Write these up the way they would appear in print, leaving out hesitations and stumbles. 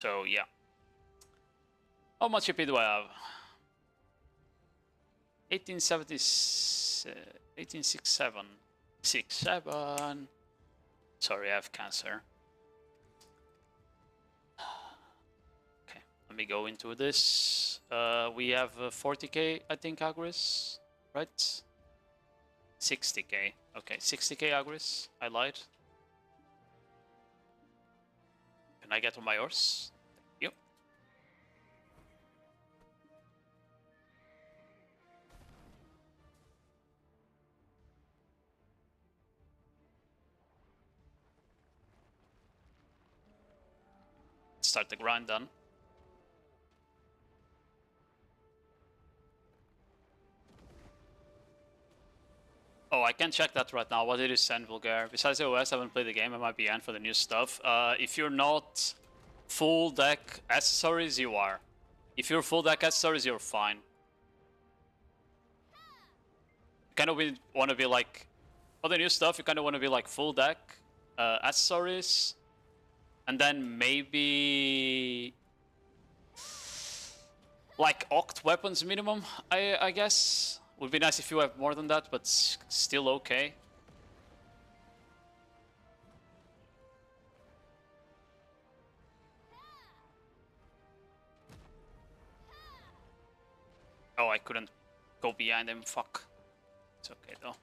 So yeah. How much AP do I have? 1870, 1867. 67. Sorry, I have cancer. Okay, let me go into this. We have 40k, I think, agris, right? 60k. Okay, 60k agris. I lied. Can I get on my horse? Thank you. Start the grind then. Oh, I can check that right now. What did you send, Vulgar? Besides the OS, I haven't played the game. I might be in for the new stuff. If you're not full deck accessories, you are. If you're full deck accessories, you're fine. You kind of want to be like, for the new stuff, you kind of want to be like full deck accessories, and then maybe like oct weapons minimum. I guess would be nice if you have more than that, but still okay. Oh, I couldn't go behind him. Fuck. It's okay though.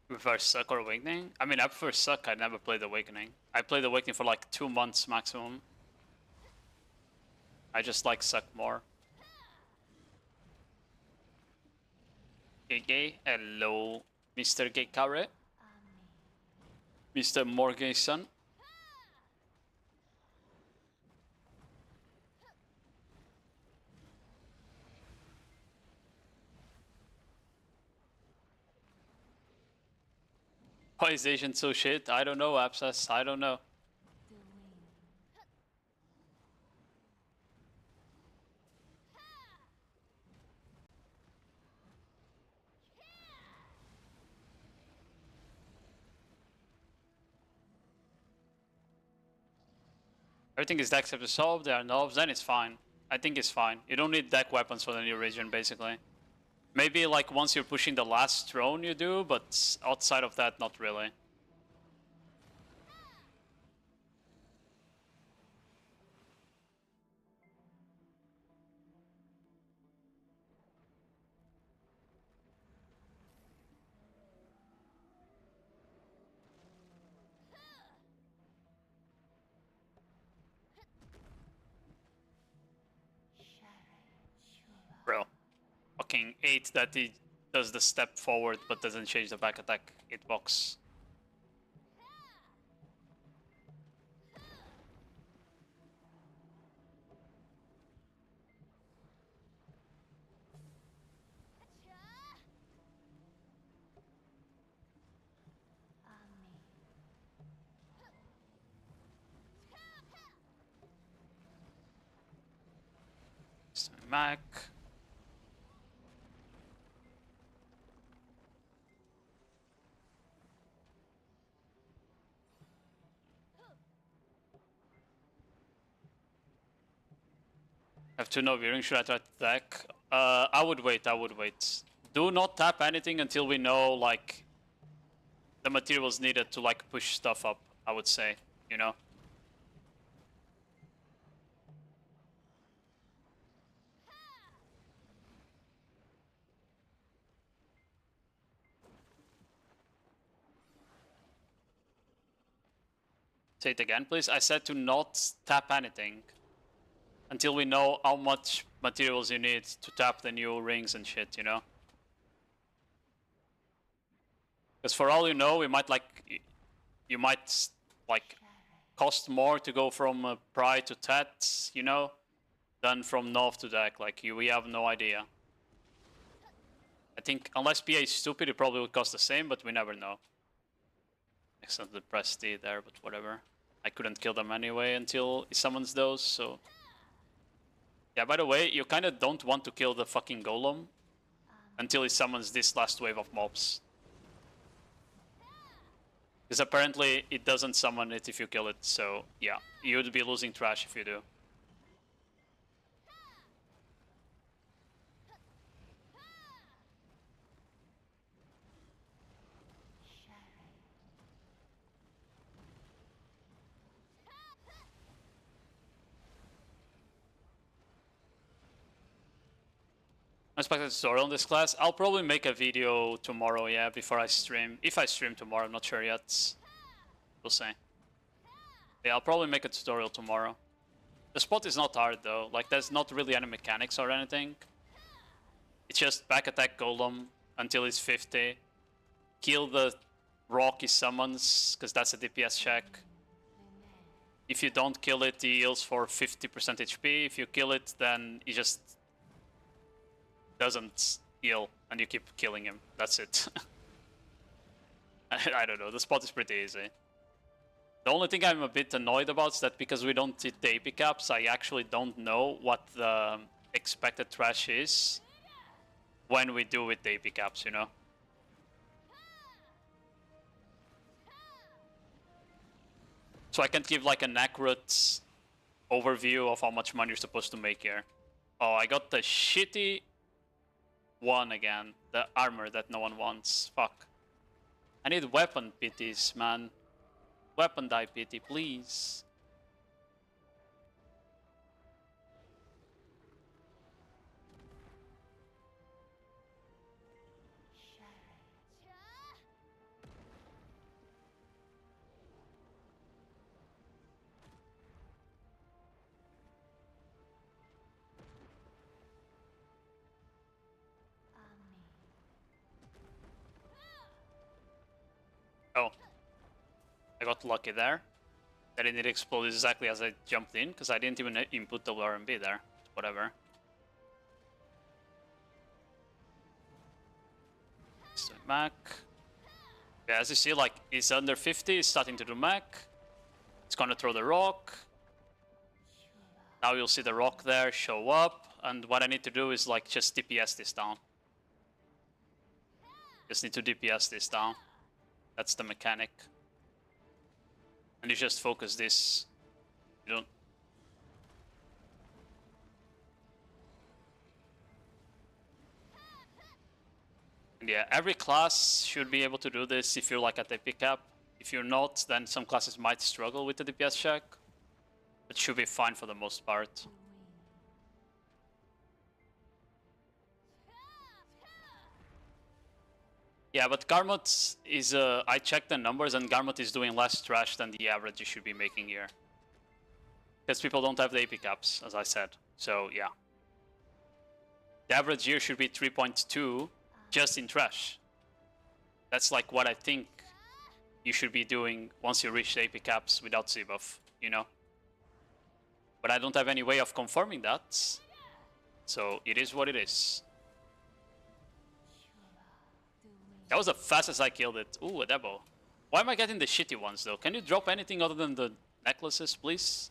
Prefer Succ or Awakening? I mean, I prefer Succ. I never played Awakening. I played Awakening for like 2 months maximum. I just like Succ more. Gay, hello, Mr. Gay Carre. Mr. Morgason. Why is Asian so shit? I don't know, Abscess. I don't know. Everything is deck except solved. There are knobs, then it's fine. I think it's fine. You don't need deck weapons for the new region, basically. Maybe like once you're pushing the last throne you do, but outside of that, not really. Bro. Fucking 8 that he does the step forward but doesn't change the back attack hitbox. Mac. Have two no veering. Should I try to attack? I would wait. Do not tap anything until we know, like, the materials needed to, like, push stuff up, I would say, you know? Say it again, please. I said to not tap anything until we know how much materials you need to tap the new rings and shit, you know? Because for all you know, we might, like, you might, like, cost more to go from Pry to Tet, you know, than from Nov to deck. Like, we have no idea. I think, unless PA is stupid, it probably would cost the same, but we never know. Excellent, the press D there, but whatever. I couldn't kill them anyway until he summons those, so... Yeah, by the way, you kind of don't want to kill the fucking golem until he summons this last wave of mobs. Because apparently it doesn't summon it if you kill it, so yeah, you would be losing trash if you do. Unexpected tutorial in this class. I'll probably make a video tomorrow, yeah, before I stream. If I stream tomorrow, I'm not sure yet. We'll see. Yeah, I'll probably make a tutorial tomorrow. The spot is not hard though, like there's not really any mechanics or anything. It's just back attack golem until he's 50. Kill the rock he summons, because that's a DPS check. If you don't kill it, he heals for 50% HP. If you kill it, then he just doesn't heal and you keep killing him. That's it. I don't know, the spot is pretty easy. The only thing I'm a bit annoyed about is that because we don't hit the AP caps, I actually don't know what the expected trash is when we do with the AP caps, you know? So I can't give like an accurate overview of how much money you're supposed to make here. Oh, I got the shitty one again. The armor that no one wants. Fuck. I need weapon pities, man. Weapon die pity, please. Oh. I got lucky there. That it exploded exactly as I jumped in, because I didn't even input the RMB there. Whatever. So Mac. Yeah, as you see, like, it's under 50, it's starting to do Mac. It's gonna throw the rock. Now you'll see the rock there show up, and what I need to do is, like, just DPS this down. Just need to DPS this down. That's the mechanic. And you just focus this. You don't... And yeah, every class should be able to do this if you're like at the pickup. If you're not, then some classes might struggle with the DPS check. It should be fine for the most part. Yeah, but Garmot is, I checked the numbers and Garmot is doing less trash than the average you should be making here. Because people don't have the AP caps, as I said. So, yeah. The average here should be 3.2 just in trash. That's like what I think you should be doing once you reach the AP caps without C-buff, you know? But I don't have any way of confirming that. So, it is what it is. That was the fastest I killed it. Ooh, a Debo. Why am I getting the shitty ones though? Can you drop anything other than the necklaces, please?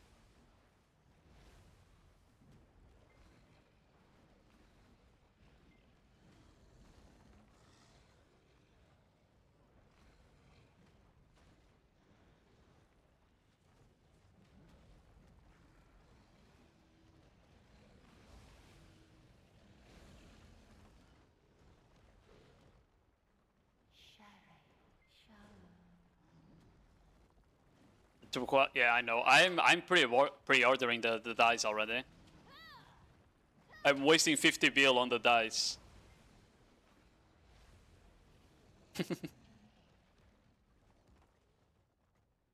Yeah, I know. I'm pre-ordering the dice already. I'm wasting 50 bill on the dice.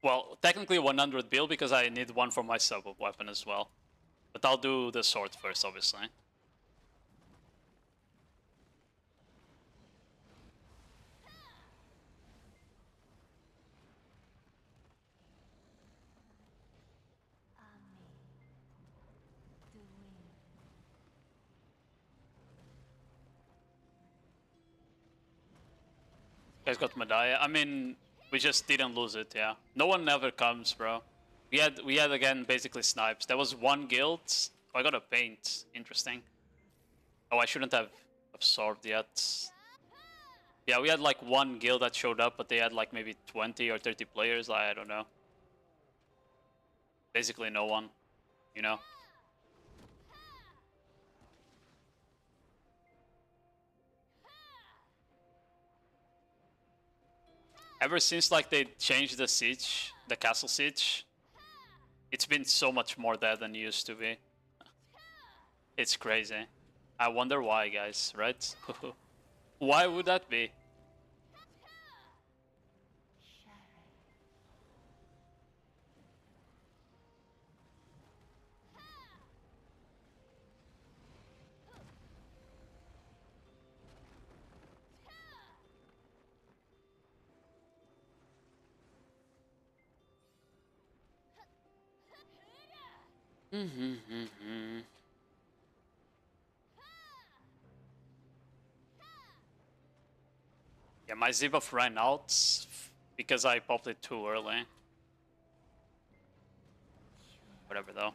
Well, technically 100 bill because I need one for my sub-weapon as well. But I'll do the sword first, obviously. Guys got Medaya. I mean, we just didn't lose it, yeah. No one ever comes, bro. We had again basically snipes. There was one guild. Oh, I got a paint. Interesting. Oh, I shouldn't have absorbed yet. Yeah, we had like one guild that showed up, but they had like maybe 20 or 30 players. I don't know. Basically no one, you know. Ever since like they changed the siege, the castle siege, it's been so much more dead than it used to be. It's crazy. I wonder why, guys, right? Why would that be? Yeah, my Zibuff ran out because I popped it too early. Whatever though.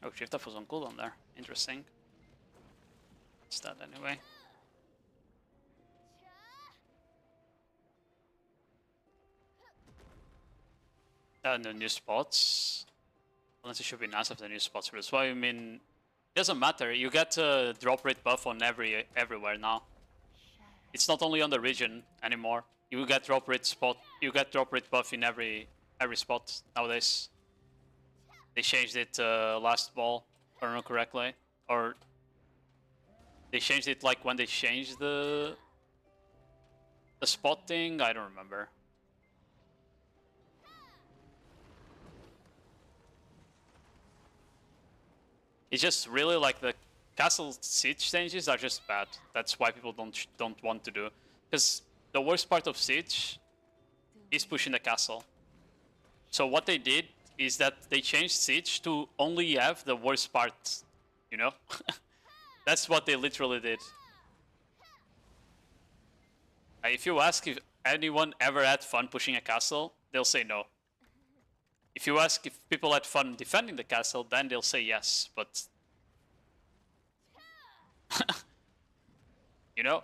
Oh, Shift F was on cooldown there. Interesting. It's that anyway. And the new spots. Unless it should be nice of the new spots, but that's why I mean, it doesn't matter. You get a drop rate buff on everywhere now. It's not only on the region anymore. You get drop rate spot. You get drop rate buff in every spot nowadays. They changed it last ball, if I remember correctly, or they changed it like when they changed the spot thing. I don't remember. It's just really like the castle siege changes are just bad. That's why people don't want to do. Because the worst part of siege is pushing the castle. So what they did is that they changed siege to only have the worst part, you know? That's what they literally did. If you ask if anyone ever had fun pushing a castle, they'll say no. If you ask if people had fun defending the castle, then they'll say yes, but... you know?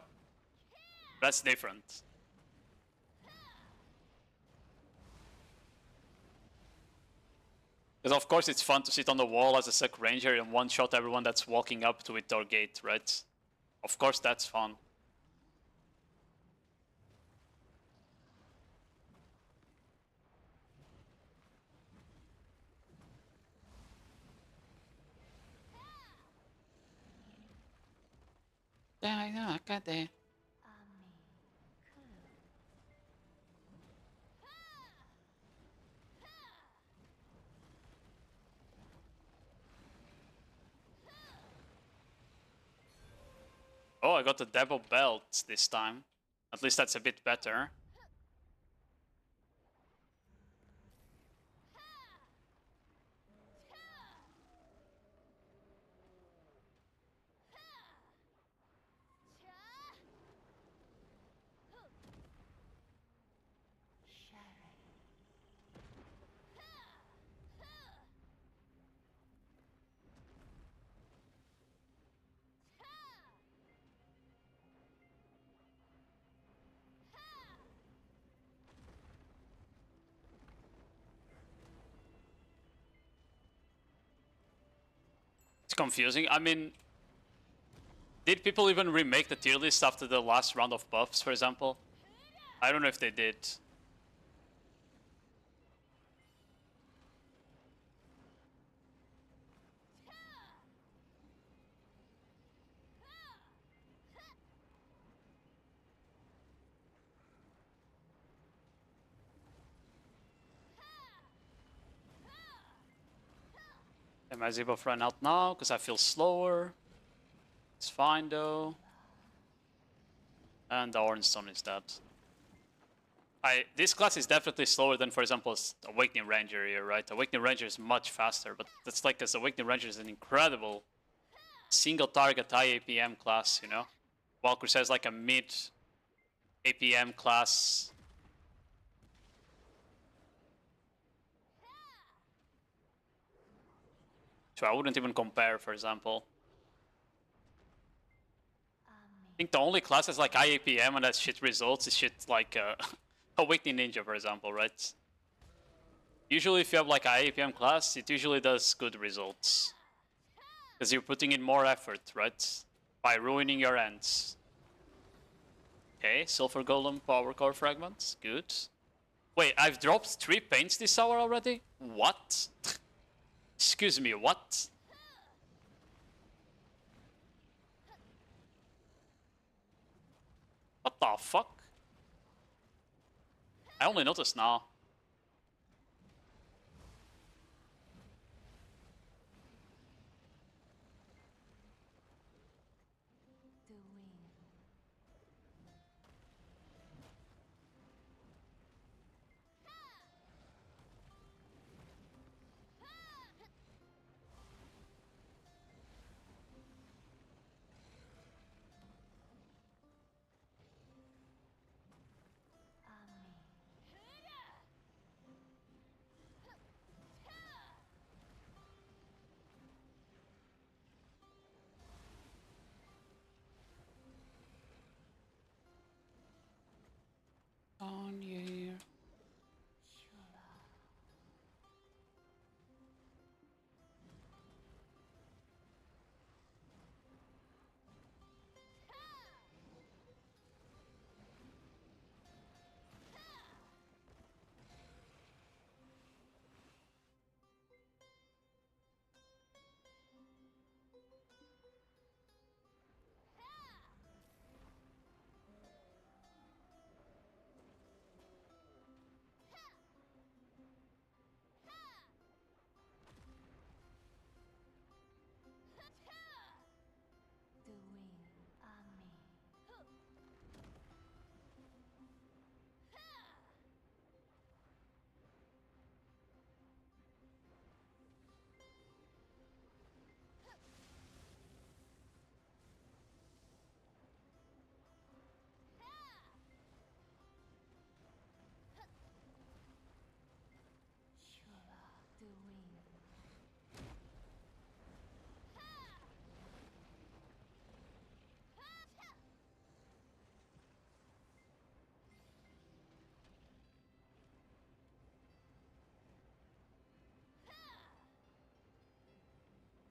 That's different. Because of course it's fun to sit on the wall as a Succ ranger and one-shot everyone that's walking up to it or gate, right? Of course that's fun. Oh, I got the devil belt this time. At least that's a bit better. It's confusing. I mean, did people even remake the tier list after the last round of buffs, for example? I don't know if they did. Okay, my Z-buff ran out now because I feel slower. It's fine though. And the Ornstone is dead. This class is definitely slower than, for example, Awakening Ranger here, right? Awakening Ranger is much faster, but that's like, because Awakening Ranger is an incredible single target high APM class, you know? While Corsair is like a mid APM class. So I wouldn't even compare, for example. I think the only class that's like high APM and that shit results is shit like Awakening Ninja, for example, right? Usually if you have like a high APM class, it usually does good results. Because you're putting in more effort, right? By ruining your ends. Okay, Sulfur Golem Power Core Fragments, good. Wait, I've dropped 3 paints this hour already? What? Excuse me, what? What the fuck? I only noticed now. On here.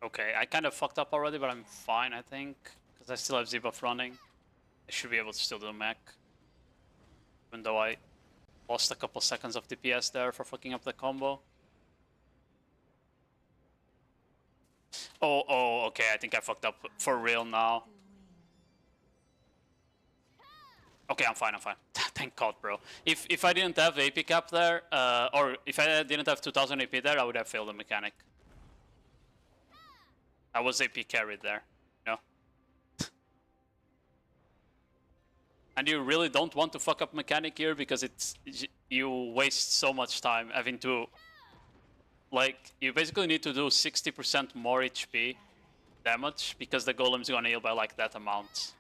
Okay, I kind of fucked up already, but I'm fine, I think. Because I still have Z-buff running. I should be able to still do mech. Even though I lost a couple seconds of DPS there for fucking up the combo. Oh, okay, I think I fucked up for real now. Okay, I'm fine. Thank God, bro. If I didn't have AP cap there, or if I didn't have 2000 AP there, I would have failed the mechanic. I was AP carried there, you know? And you really don't want to fuck up mechanic here because you waste so much time having to... Like, you basically need to do 60% more HP damage because the golem's gonna heal by like that amount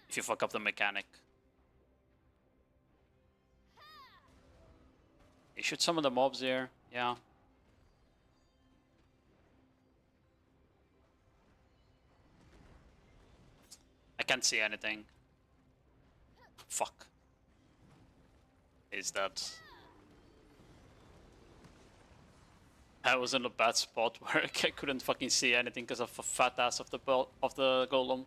if you fuck up the mechanic. You shoot some of the mobs here, yeah. I can't see anything. Fuck. Is that... I was in a bad spot where I couldn't fucking see anything because of the fat ass of the golem.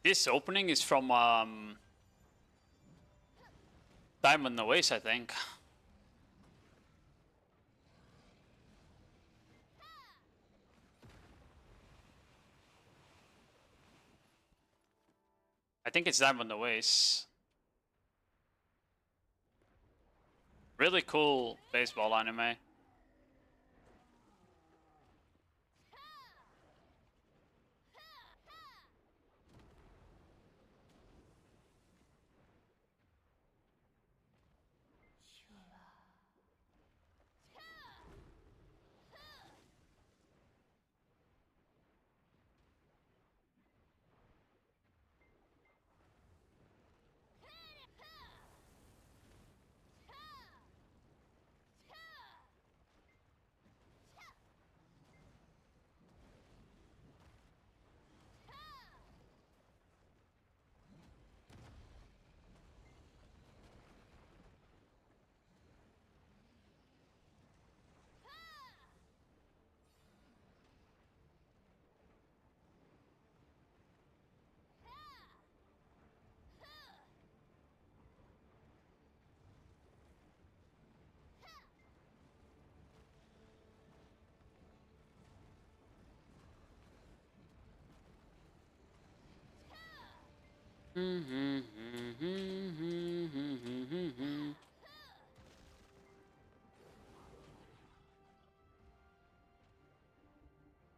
This opening is from Diamond Ways, I think. I think it's Diamond Ways. Really cool baseball anime.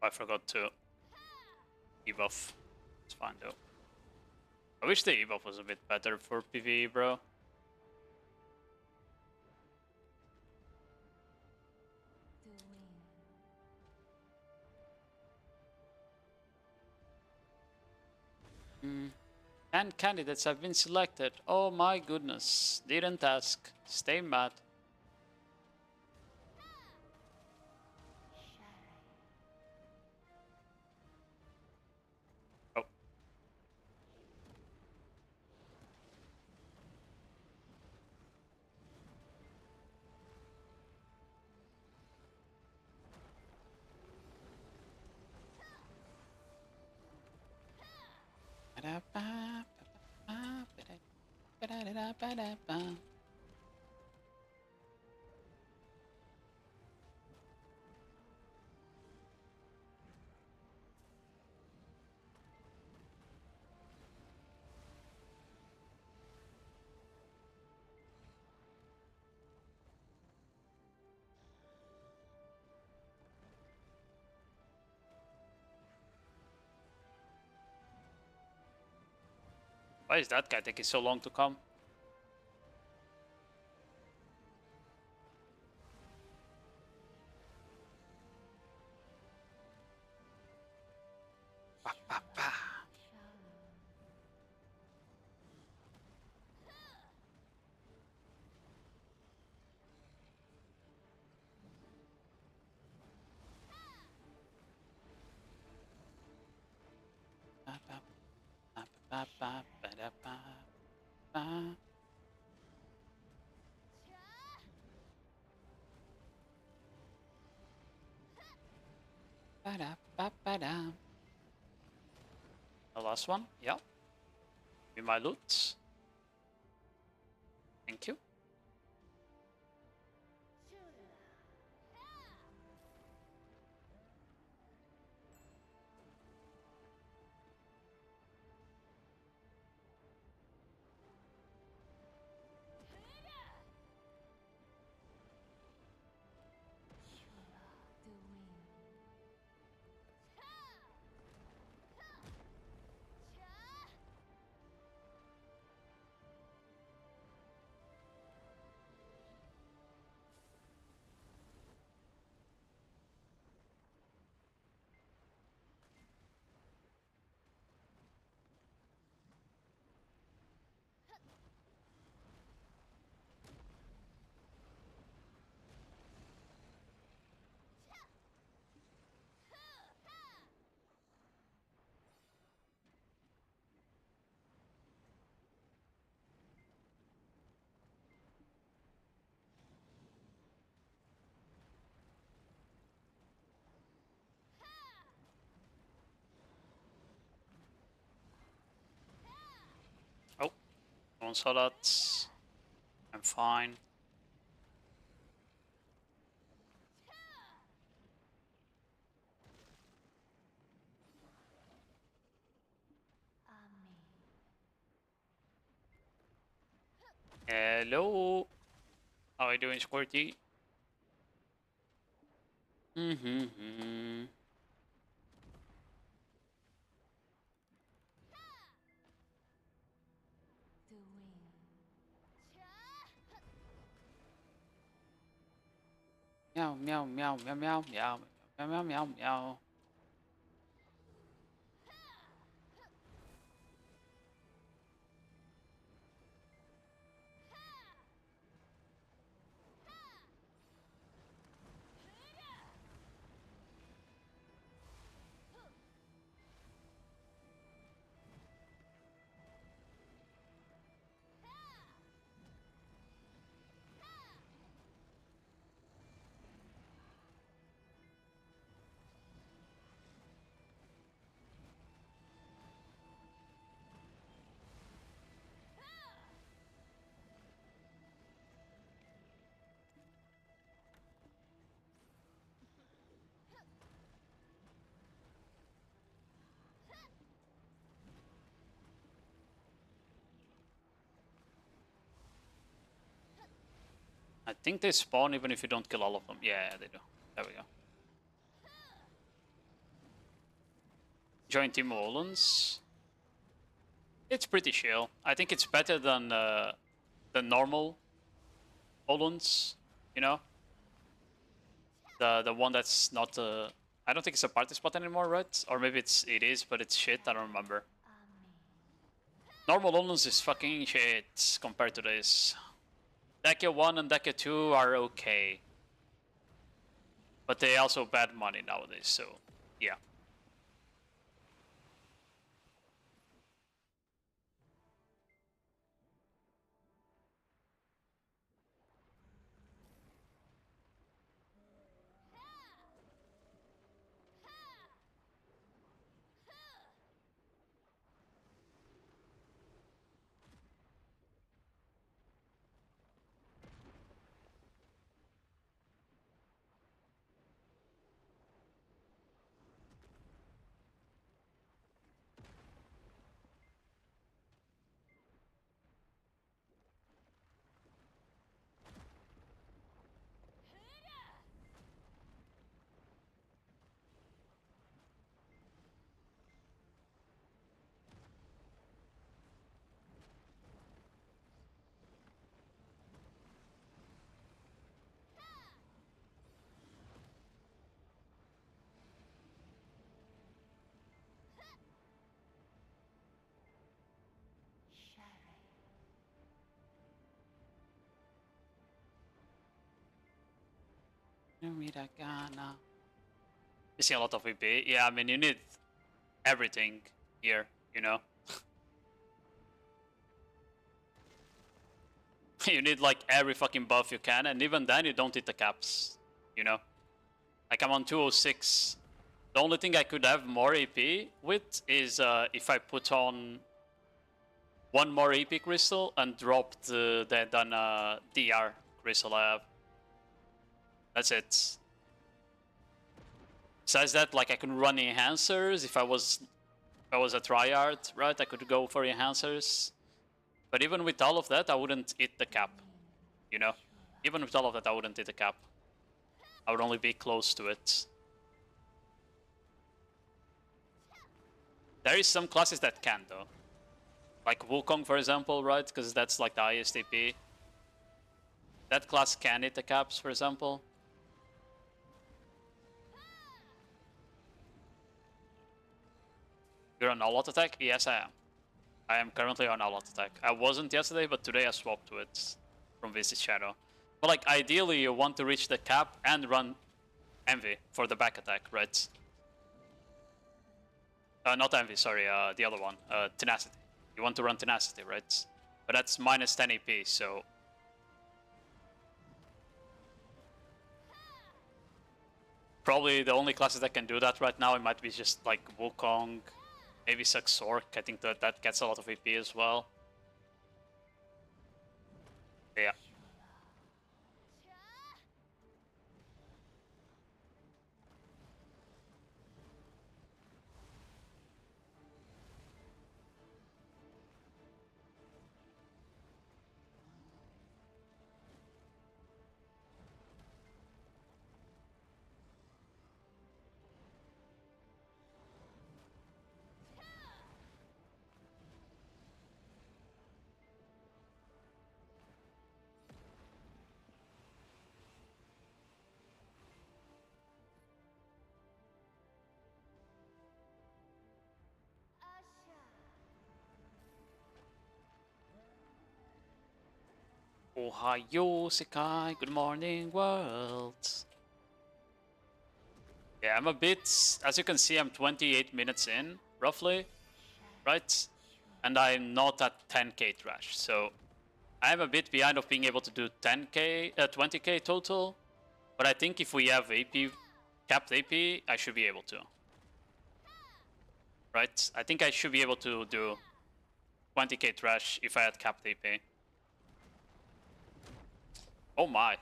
I forgot to ebuff. It's fine though. I wish the ebuff was a bit better for PvE, bro. And candidates have been selected. Oh my goodness. Didn't ask. Stay mad. Oh. Why is that guy taking so long to come? The last one? Yeah. Give me my loot. Thank you. Someone saw that. I'm fine. Hello. How are you doing, Squirty? Mm-hmm. Meow, meow, meow, meow, meow, meow, meow, meow, meow, meow. I think they spawn even if you don't kill all of them. Yeah, they do. There we go. Join Team Soluns. It's pretty chill. I think it's better than the normal Soluns, you know? The one that's not I don't think it's a party spot anymore, right? Or maybe it is, but it's shit, I don't remember. Normal Soluns is fucking shit compared to this. Deca 1 and Deca 2 are okay. But they also bad money nowadays, so yeah. You see a lot of VP. Yeah, I mean, you need everything here, you know? You need like every fucking buff you can, and even then you don't hit the caps, you know? Like I'm on 206. The only thing I could have more AP with is if I put on one more AP crystal and drop the DR crystal I have. That's it. Besides that, like I could run enhancers if I was a tryhard, right? I could go for enhancers. But even with all of that, I wouldn't hit the cap, you know? Even with all of that, I wouldn't hit the cap. I would only be close to it. There is some classes that can, though. Like Wukong, for example, right? Because that's like the highest AP. That class can hit the caps, for example. You're on all-out attack? Yes, I am. I am currently on all-out attack. I wasn't yesterday, but today I swapped to it from Visit Shadow. But like, ideally, you want to reach the cap and run Envy for the back attack, right? Not Envy, sorry, the other one, Tenacity. You want to run Tenacity, right? But that's minus 10 AP, so... Probably the only classes that can do that right now, it might be just like Wukong, maybe Succ. I think that gets a lot of AP as well. Yeah. Ohayo, Sekai, good morning, world. Yeah, I'm a bit, as you can see, I'm 28 minutes in, roughly, right? And I'm not at 10k trash, so I'm a bit behind of being able to do 10k, 20k total. But I think if we have AP, capped AP, I should be able to. Right? I think I should be able to do 20k trash if I had capped AP. Oh my.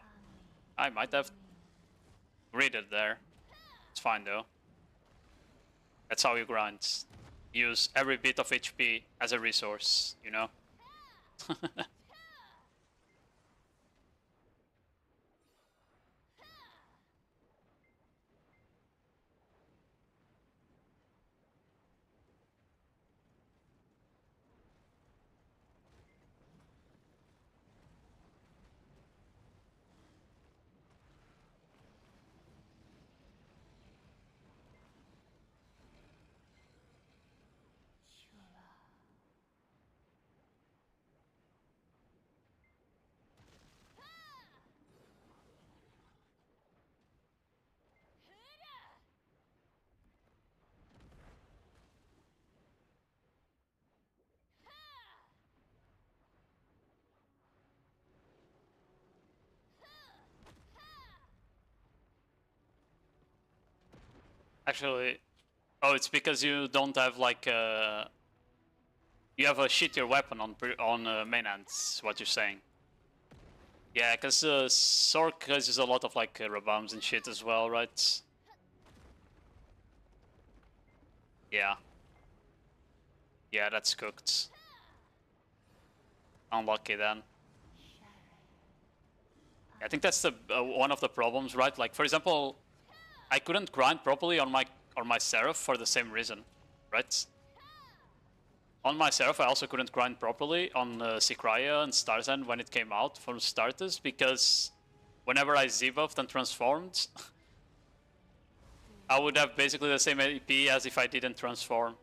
I might have gridded there. It's fine though. That's how you grind. Use every bit of HP as a resource, you know? Actually, oh, it's because you don't have like you have a shittier weapon on main hands. What you're saying? Yeah, because Sorc has a lot of like rebounds and shit as well, right? Yeah. Yeah, that's cooked. Unlucky then. I think that's the one of the problems, right? Like for example, I couldn't grind properly on my Seraph for the same reason, right? On my Seraph, I also couldn't grind properly on Sikraya and Starzan when it came out for starters, because whenever I Z-buffed and transformed, I would have basically the same AP as if I didn't transform.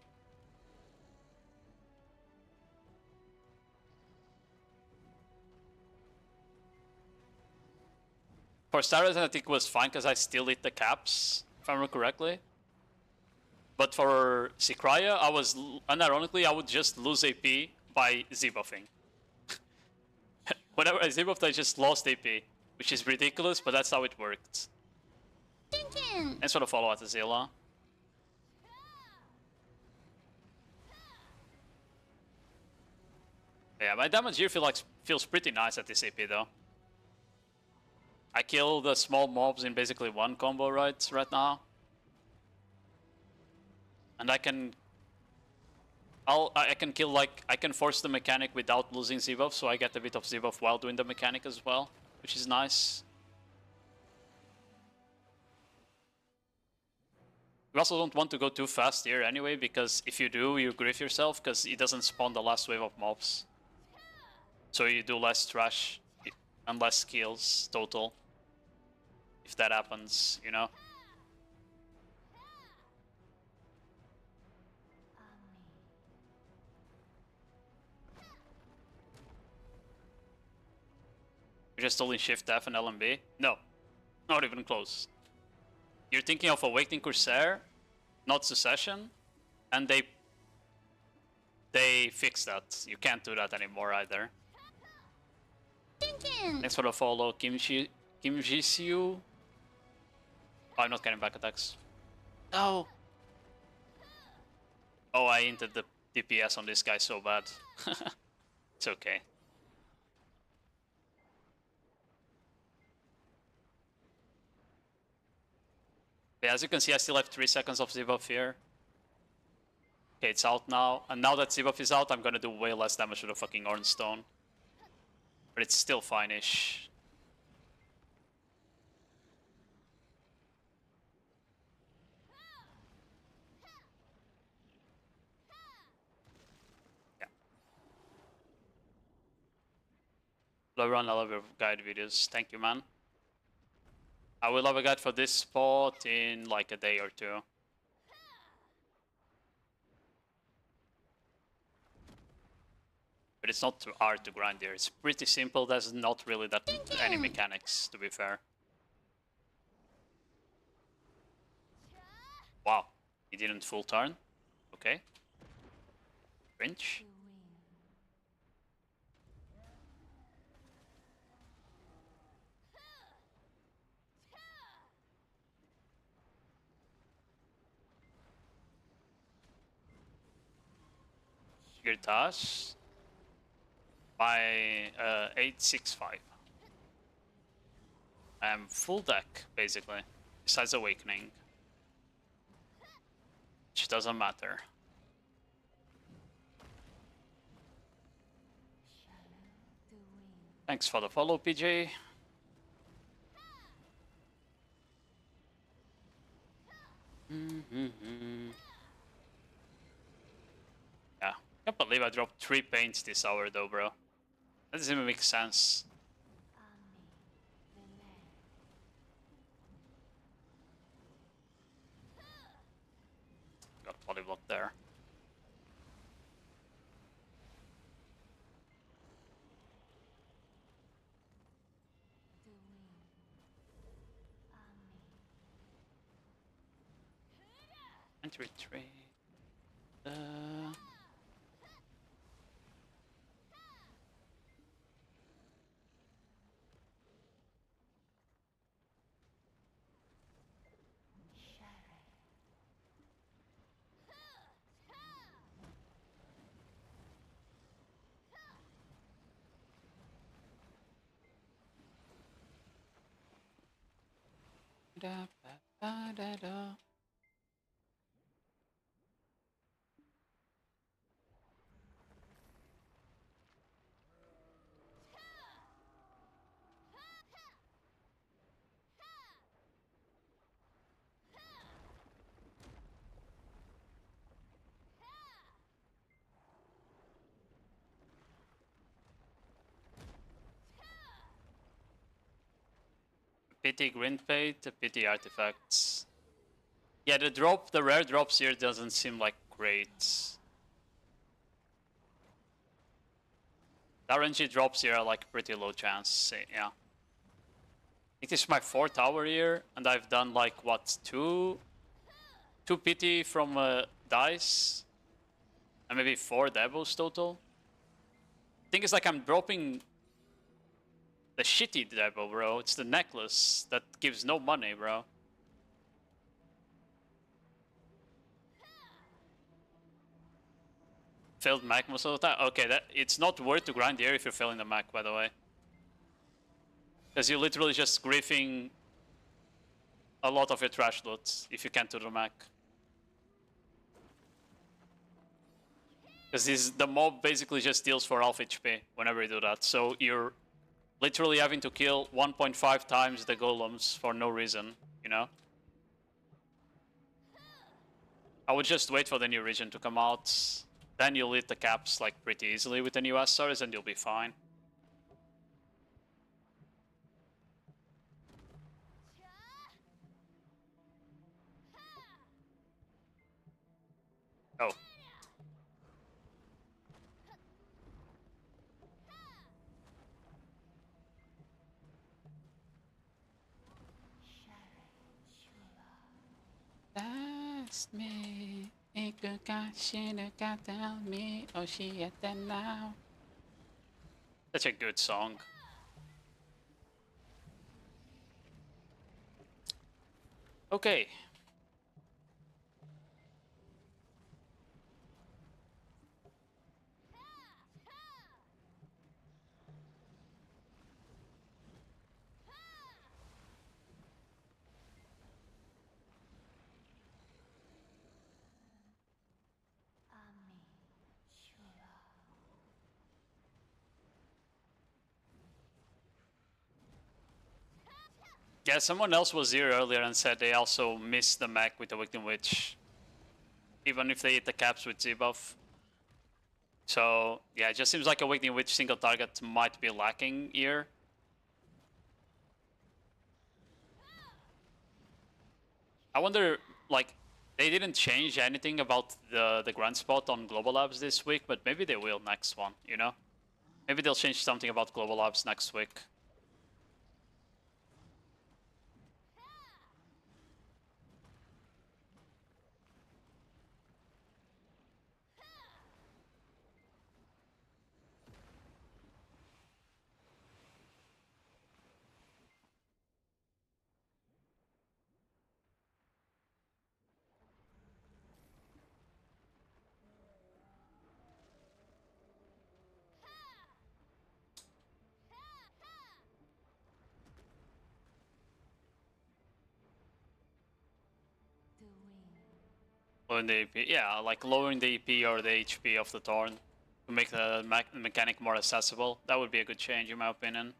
For Starzan, I think it was fine because I still hit the caps, if I remember correctly. But for Sikraya, I was, unironically, I would just lose AP by Z-buffing. Whenever I Z-buffed, I just lost AP, which is ridiculous, but that's how it worked. Thanks for the follow, Atazila. Yeah, my damage here feels pretty nice at this AP though. I kill the small mobs in basically one combo right now. And I can kill like I can force the mechanic without losing Z-buff, so I get a bit of Z-buff while doing the mechanic as well, which is nice. We also don't want to go too fast here anyway, because if you do, you grief yourself, because it doesn't spawn the last wave of mobs. So you do less trash and less kills total. If that happens, you know? You're just holding Shift F and LMB? No, not even close. You're thinking of Awakening Corsair, not Secession, and they fixed that. You can't do that anymore either. Thanks for the follow, Kim Jisoo. Oh, I'm not getting back attacks. No! Oh, I hinted the DPS on this guy so bad. It's okay. But as you can see, I still have 3 seconds of debuff here. Okay, it's out now. And now that debuff is out, I'm gonna do way less damage to the fucking Ornstone. But it's still fine-ish. Yeah. Lauren, I love your guide videos. Thank you, man. I will have a guide for this spot in like a day or two. But it's not too hard to grind here. It's pretty simple. There's not really that any mechanics, to be fair. Wow, he didn't full turn. Okay. Cringe. Girtas. By 865. I'm full deck, basically. Besides Awakening. Which doesn't matter. Thanks for the follow, PJ. Yeah, can't believe I dropped 3 paints this hour though, bro. That doesn't even make sense. Got polyblock there. And retreat. Da, ba, ba, da, da. Pity green paid, pity artifacts. Yeah, the rare drops here doesn't seem like great. The RNG drops here are like pretty low chance, yeah. I think this is my 4th hour here, and I've done like, what, 2 pity from dice? And maybe 4 devos total? Thing is, like, I'm dropping the shitty devo, bro. It's the necklace that gives no money, bro. Failed Mac most of the time? Okay, it's not worth to grind here if you're failing the Mac, by the way. Because you're literally just griefing a lot of your trash loot if you can't do the Mac. Because the mob basically just deals for half HP whenever you do that. So you're literally having to kill 1.5 times the golems for no reason, you know? I would just wait for the new region to come out. Then you'll hit the caps like pretty easily with the new SRs and you'll be fine. Oh. That's me. Tell me, oh she at that now. Such a good song. Okay. Yeah, someone else was here earlier and said they also missed the mech with the Awakening Witch. Even if they hit the caps with Z-buff. So, yeah, it just seems like Awakening Witch single target might be lacking here. I wonder, like, they didn't change anything about the Grand Spot on Global Labs this week, but maybe they will next one, you know? Maybe they'll change something about Global Labs next week. Lowering the EP, yeah, like lowering the EP or the HP of the Thorn to make the mechanic more accessible. That would be a good change, in my opinion.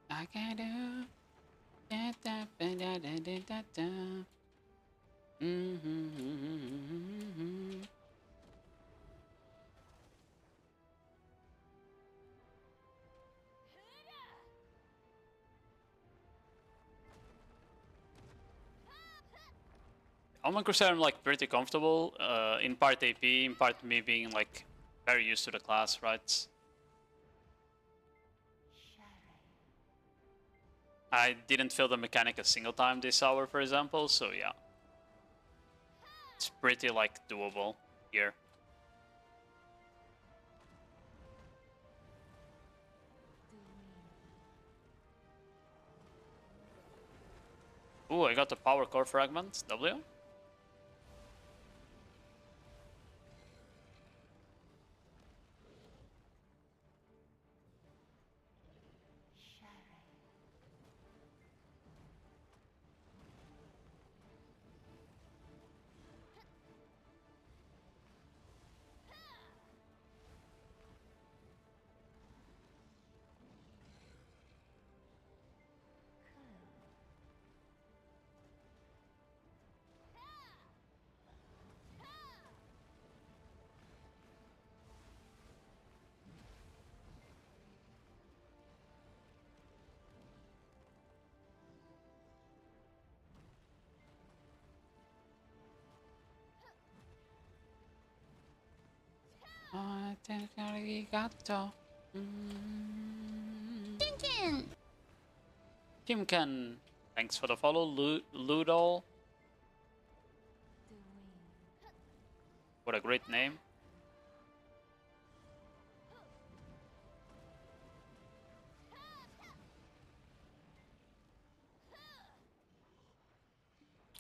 I can do da da da da da da da. On Corsair, I'm like pretty comfortable. In part AP, in part me being like very used to the class, right? I didn't feel the mechanic a single time this hour, for example, so yeah. It's pretty like doable here. Ooh, I got the power core fragment, W. Timken, thanks for the follow. Ludo, what a great name.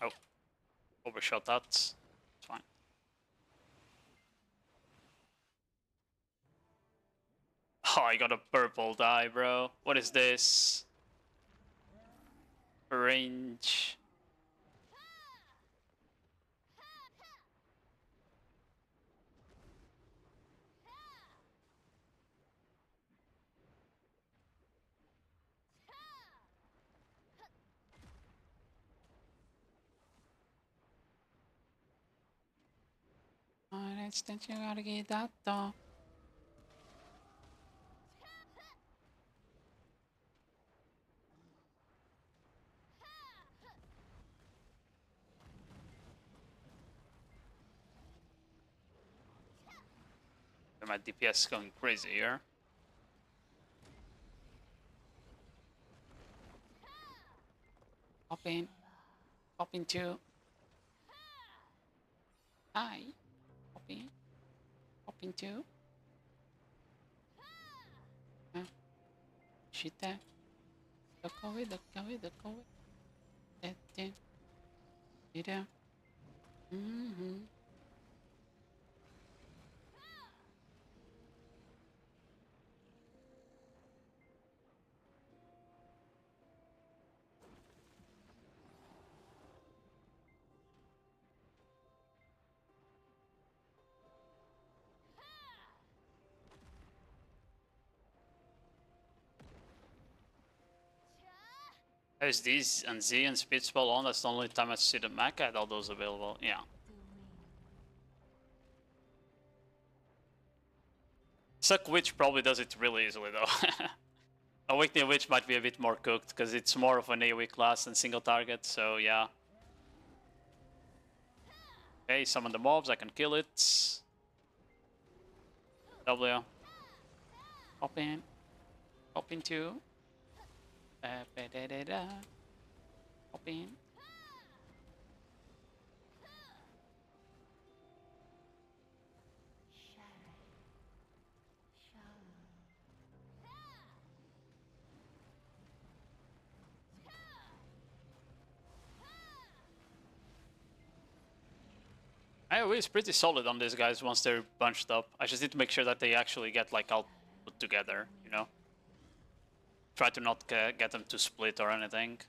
Oh, overshot that. It's fine. Oh, I got a purple die, bro. What is this? Range. You gotta get that though. My DPS is going crazy here. Hop in. Hop in too. Hi. Hop in. Hop in too. Shoot that. Look away, look away, look away. Mm-hmm. There's these and Z and speed spell on. That's the only time I see the mech. I had all those available. Yeah. Succ Witch probably does it really easily though. Awakening Witch might be a bit more cooked because it's more of an AoE class than single target. So yeah. Okay, summon the mobs. I can kill it. W. Hop in. Hop in too. Hop in. AoE is pretty solid on these guys once they're bunched up. I just need to make sure that they actually get like all put together, you know? Try to not get them to split or anything.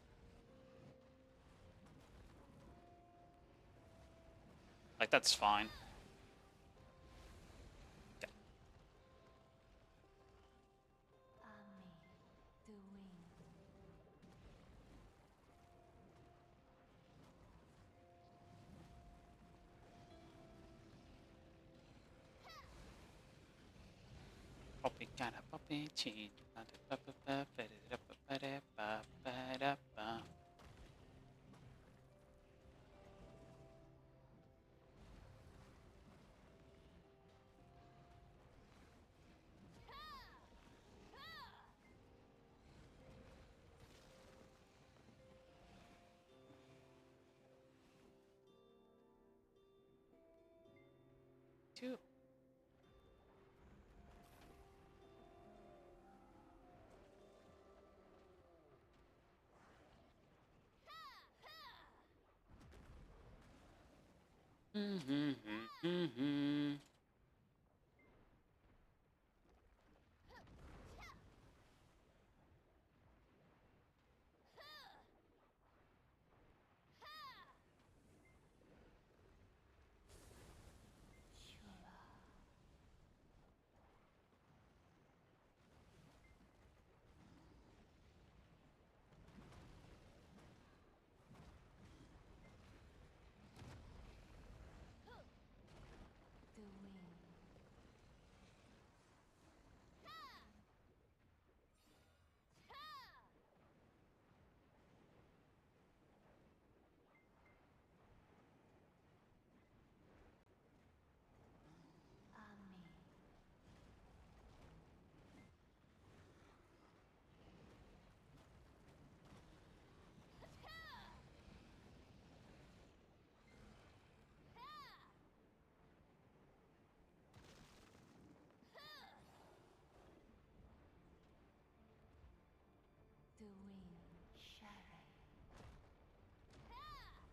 Like, that's fine. Okay. Poppy, kinda poppy, chin. Two.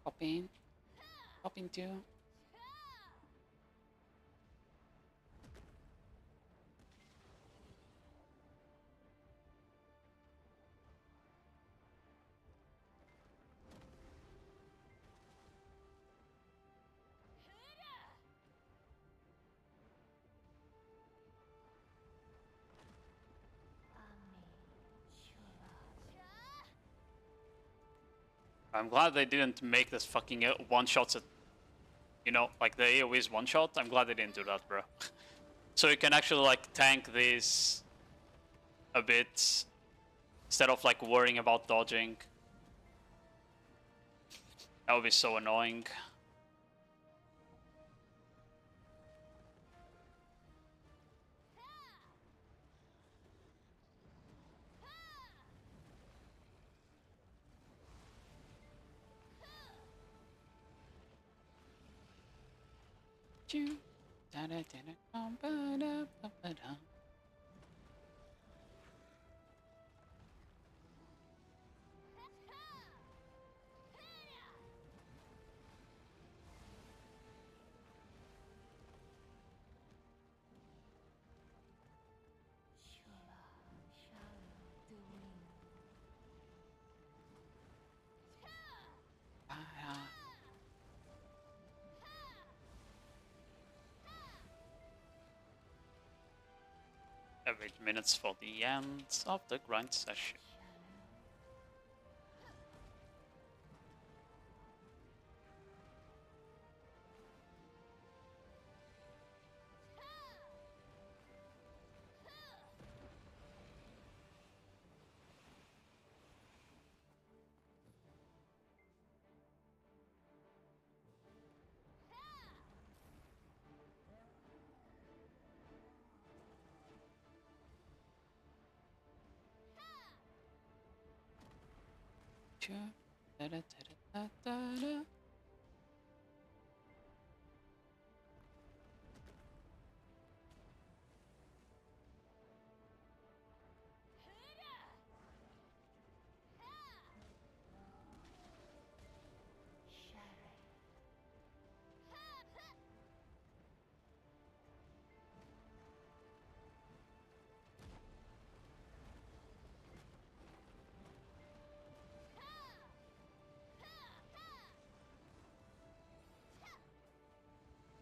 Hop in. Hop in too. I'm glad they didn't make this fucking one-shots at, you know, like the AoE is one-shot. I'm glad they didn't do that, bro. So you can actually like tank these a bit instead of like worrying about dodging. That would be so annoying. Every minutes for the end of the grind session.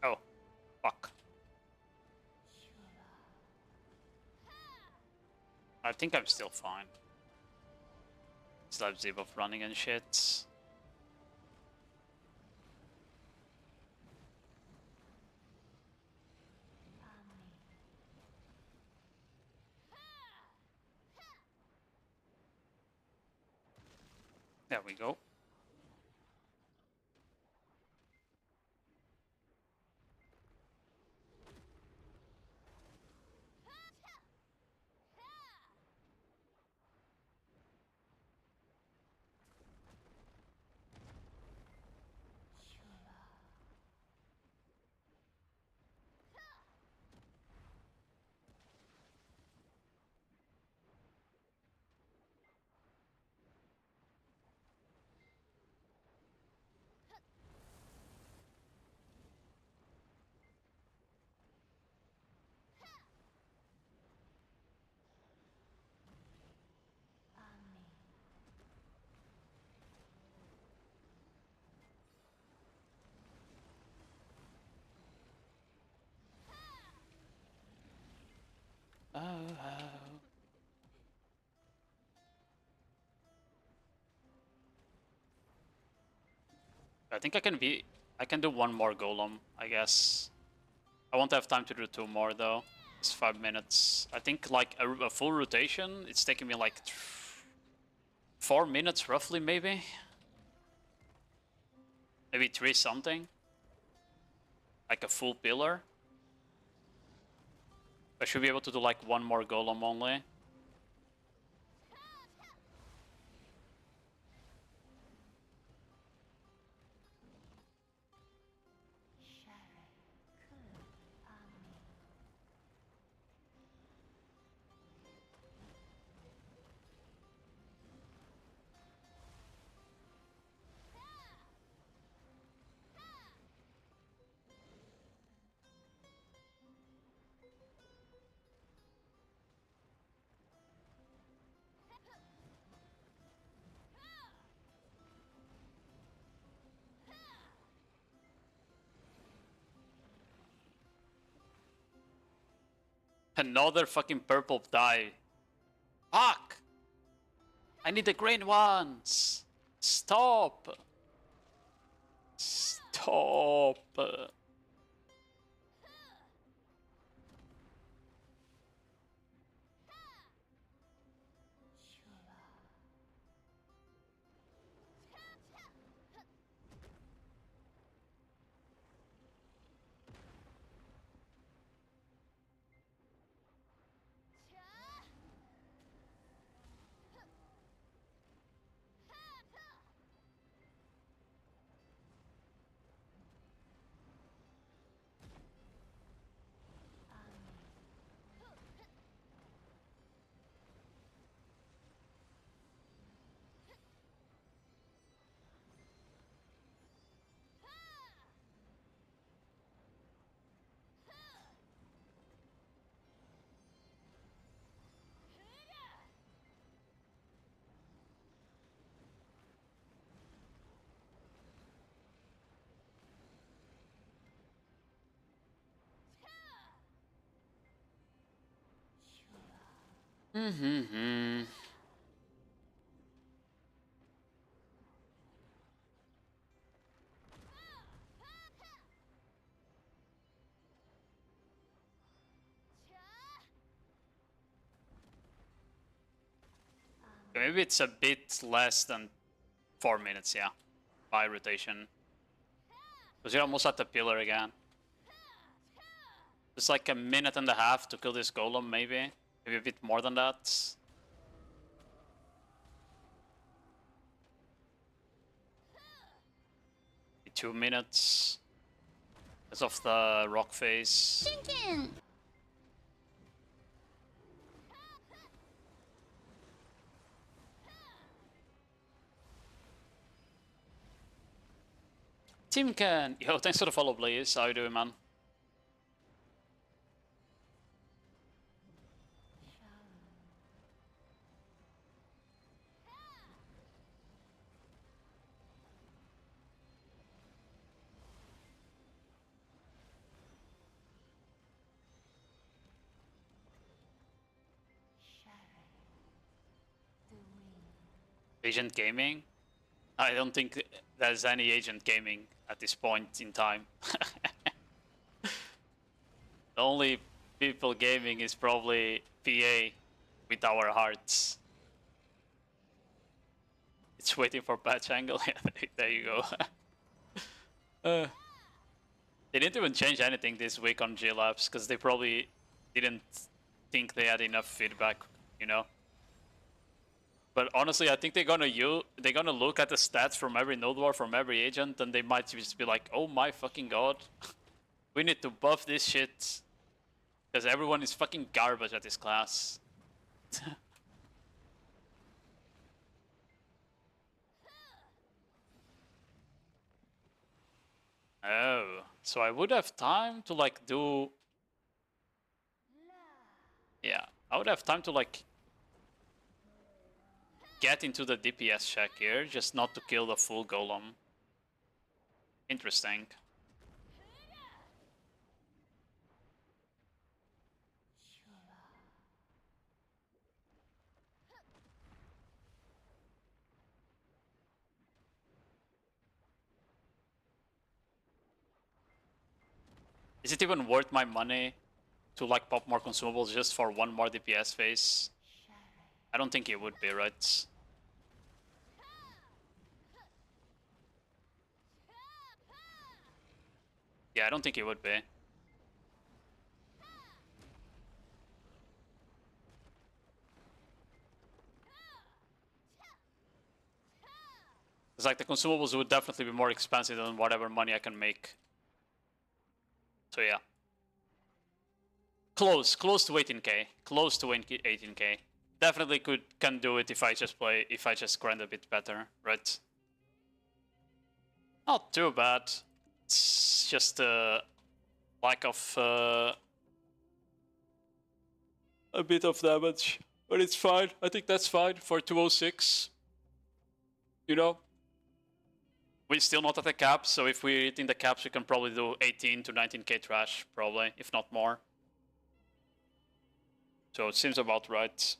Oh, fuck. I think I'm still fine. Slab zip of running and shit. There we go. I think I can do one more golem, I guess. I won't have time to do two more though. It's 5 minutes. I think like a full rotation, it's taking me like 4 minutes roughly, maybe. Maybe 3 something. Like a full pillar. I should be able to do like one more golem only. Another fucking purple die. Fuck! I need the green ones! Stop! Stop! Mm-hmm. Maybe it's a bit less than 4 minutes, yeah, by rotation. Because you're almost at the pillar again. It's like a minute and a half to kill this golem, maybe. Maybe a bit more than that. 2 minutes. Because of the rock phase. Timken! Yo, thanks for the follow, Blaze. How you doing, man? Agent Gaming? I don't think there's any Agent Gaming at this point in time. The only people gaming is probably PA with our hearts. It's waiting for patch angle. There you go. They didn't even change anything this week on G-Labs because they probably didn't think they had enough feedback, you know. But honestly, I think they're gonna look at the stats from every node war from every agent, and they might just be like, "Oh my fucking god, we need to buff this shit because everyone is fucking garbage at this class." Oh, so I would have time to like do. Yeah, I would have time to like get into the DPS check here, just not to kill the full golem. Interesting. Is it even worth my money to like pop more consumables just for one more DPS phase? I don't think it would be, right? Yeah, I don't think it would be. It's like the consumables would definitely be more expensive than whatever money I can make. So yeah. Close to 18k. Close to 18k. Definitely can do it if I just grind a bit better, right? Not too bad. It's just a lack of a bit of damage. But it's fine. I think that's fine for 206. You know? We're still not at the cap, so if we're hitting the caps, we can probably do 18 to 19k trash, probably, if not more. So it seems about right.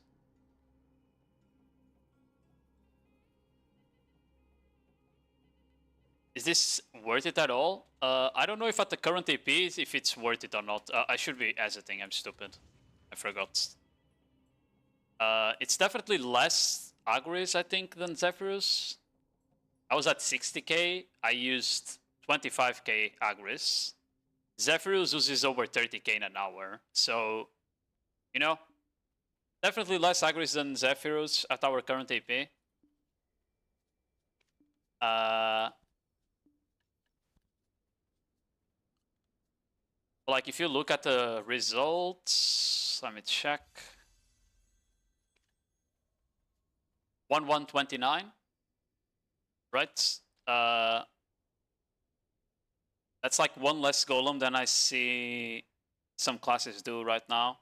Is this worth it at all? I don't know if at the current AP, if it's worth it or not. I should be exiting, I'm stupid. I forgot. It's definitely less agris, I think, than Zephyrus. I was at 60k, I used 25k agris. Zephyrus uses over 30k in an hour, so, you know, definitely less agris than Zephyrus at our current AP. Like, if you look at the results, let me check. 1129, right? That's like one less golem than I see some classes do right now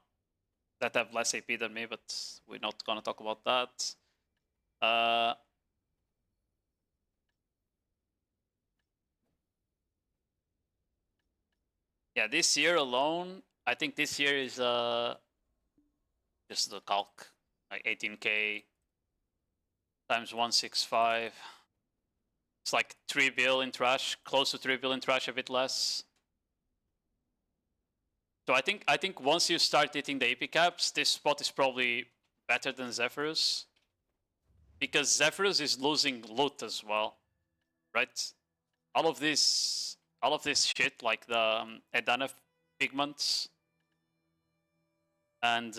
that have less AP than me, but we're not gonna talk about that. Yeah, this year alone, I think this year is just the calc. like 18k times 165. It's like 3 bill in trash, close to 3 bill in trash, a bit less. So I think once you start hitting the AP caps, this spot is probably better than Zephyrus, because Zephyrus is losing loot as well, right? All of this shit, like the Adana pigments and